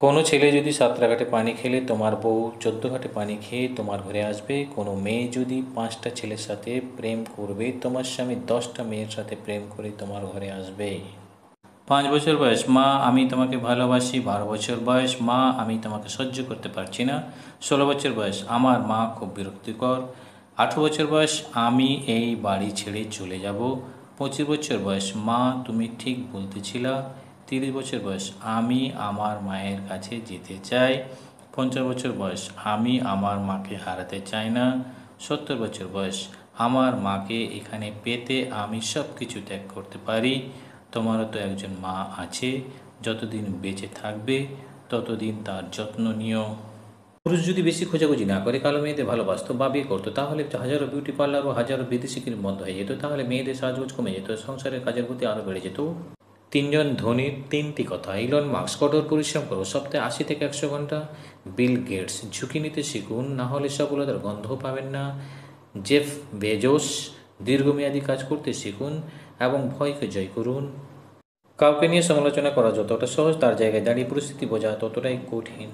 কোনো ছেলে যদি 7টা ঘাটে পানি খেলে তোমার বউ 14 ঘাটে পানি খেয়ে তোমার ঘরে আসবে। কোনো মেয়ে যদি 5টা ছেলের সাথে প্রেম করবে, তোমার স্বামী 10টা মেয়ের সাথে প্রেম করে তোমার ঘরে আসবে। 5 বছর বয়স, মা আমি তোমাকে ভালোবাসি। 12 বছর বয়স, মা আমি তোমাকে সহ্য করতে পারছি না। 16 বছর বয়স, আমার মা খুব বিরক্তিকর। 18 বছর বয়স, আমি এই বাড়ি ছেড়ে চলে যাব। 25 বছর বয়স, মা তুমি ঠিক বলতেছিলা। 30 বছর বয়স, আমি আমার মায়ের কাছে যেতে চাই। 50 বছর বয়স, আমি আমার মাকে হারাতে চাই না। 70 বছর বয়স, আমার মাকে এখানে পেতে আমি সব কিছু ত্যাগ করতে পারি। তোমারও তো একজন মা আছে, যতদিন বেঁচে থাকবে ততদিন তার যত্ন নিও। পুরুষ যদি বেশি খোঁজাখুঁজি না করে কালো মেয়েদের ভালোবাসতো বা বিয়ে করতো, তাহলে হাজারো বিউটি পার্লার ও হাজারো বিদেশি ক্রিম বন্ধ হয়ে যেত। তাহলে মেয়েদের সাজগোজ কমে যেত, সংসারের কাজের প্রতি আরও বেড়ে যেত। তিনজন ধনীর 3টি কথা। ইলন মাস্ক, কঠোর পরিশ্রম করো, সপ্তাহে 80 থেকে 100 ঘন্টা। বিল গেটস, ঝুঁকি নিতে শিখুন, না হলে সফলতার গন্ধও পাবেন না। জেফ বেজোস, দীর্ঘমেয়াদী কাজ করতে শিখুন এবং ভয়কে জয় করুন। কাউকে নিয়ে সমালোচনা করা যতটা সহজ, তার জায়গায় দাঁড়িয়ে পরিস্থিতি বোঝা ততটাই কঠিন।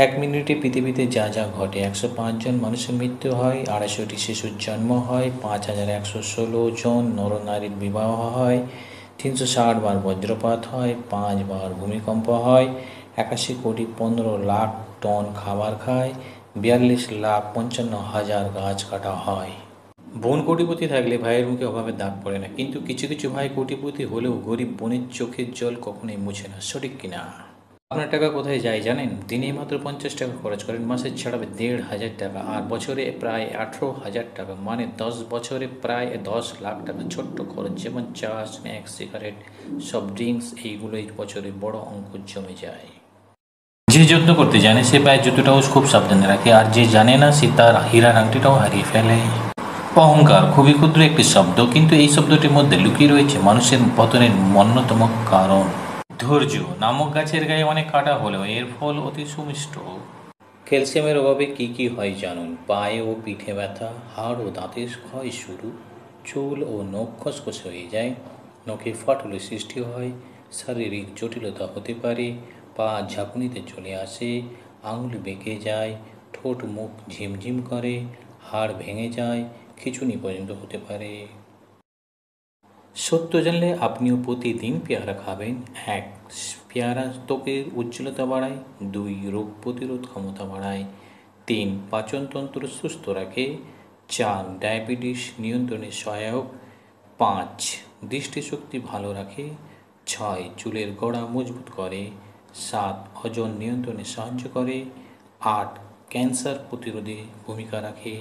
1 মিনিটে পৃথিবীতে যা যা ঘটে: 105 জন মানুষের মৃত্যু হয়, 250টি শিশুর জন্ম হয়, 5116 জন নরনারীর বিবাহ হয়, 360 বার বজ্রপাত হয়, 5 বার ভূমিকম্প হয়, 81,15,00,000 টন খাবার খায়, 42,55,000 গাছ কাটা হয়। বোন কোটিপতি থাকলে ভাইয়ের মুখে অভাবের দাগ পড়ে না, কিন্তু কিছু কিছু ভাই কোটিপতি হলেও গরিব বোনের চোখের জল কখনোই মুছে না। সঠিক কিনা? আপনার টাকা কোথায় যায় জানেন? দিনে মাত্র 50 টাকা খরচ করেন, মাসে ছাড়াবে 1,500 টাকা, আর বছরে প্রায় 18,000 টাকা, মানে 10 বছরে প্রায় 10 লাখ টাকা। ছোট্ট খরচ যেমন চা, স্ন্যাক্স, সিগারেট, সব ড্রিঙ্কস, এইগুলোই বছরে বড় অঙ্ক জমে যায়। যে যত্ন করতে জানে সে পায়ের জুতোটাও খুব সাবধানে রাখে, আর যে জানে না সে তার হীরার আংটিটাও হারিয়ে ফেলে। অহংকার খুবই ক্ষুদ্র একটি শব্দ, কিন্তু এই শব্দটির মধ্যে লুকিয়ে রয়েছে মানুষের পতনের অন্যতম কারণ। ধৈর্য নামক গাছের গায়ে অনেক কাটা হলেও এর ফল অতি সুমিষ্ট। ক্যালসিয়ামের অভাবে কি কি হয় জানুন। পায়ে ও পিঠে ব্যথা, হাড় ও দাঁতের ক্ষয় শুরু, চুল ও নখ খসখসে হয়ে যায়, নখে ফাটলে সৃষ্টি হয়, শারীরিক জটিলতা হতে পারে, পা ঝাঁকুনিতে চলে আসে, আঙুল বেঁকে যায়, ঠোঁট মুখ ঝিমঝিম করে, হাড় ভেঙে যায়, খিঁচুনি পর্যন্ত হতে পারে। সত্য জানলে আপনিও প্রতিদিন পেয়ারা খাবেন। 1. পেয়ারা ত্বকের উজ্জ্বলতা বাড়ায়। 2. রোগ প্রতিরোধ ক্ষমতা বাড়ায়। 3. পাচনতন্ত্র সুস্থ রাখে। 4. ডায়াবেটিস নিয়ন্ত্রণে সহায়ক। 5. দৃষ্টিশক্তি ভালো রাখে। 6. চুলের গোড়া মজবুত করে। 7. ওজন নিয়ন্ত্রণে সাহায্য করে। 8. ক্যান্সার প্রতিরোধে ভূমিকা রাখে।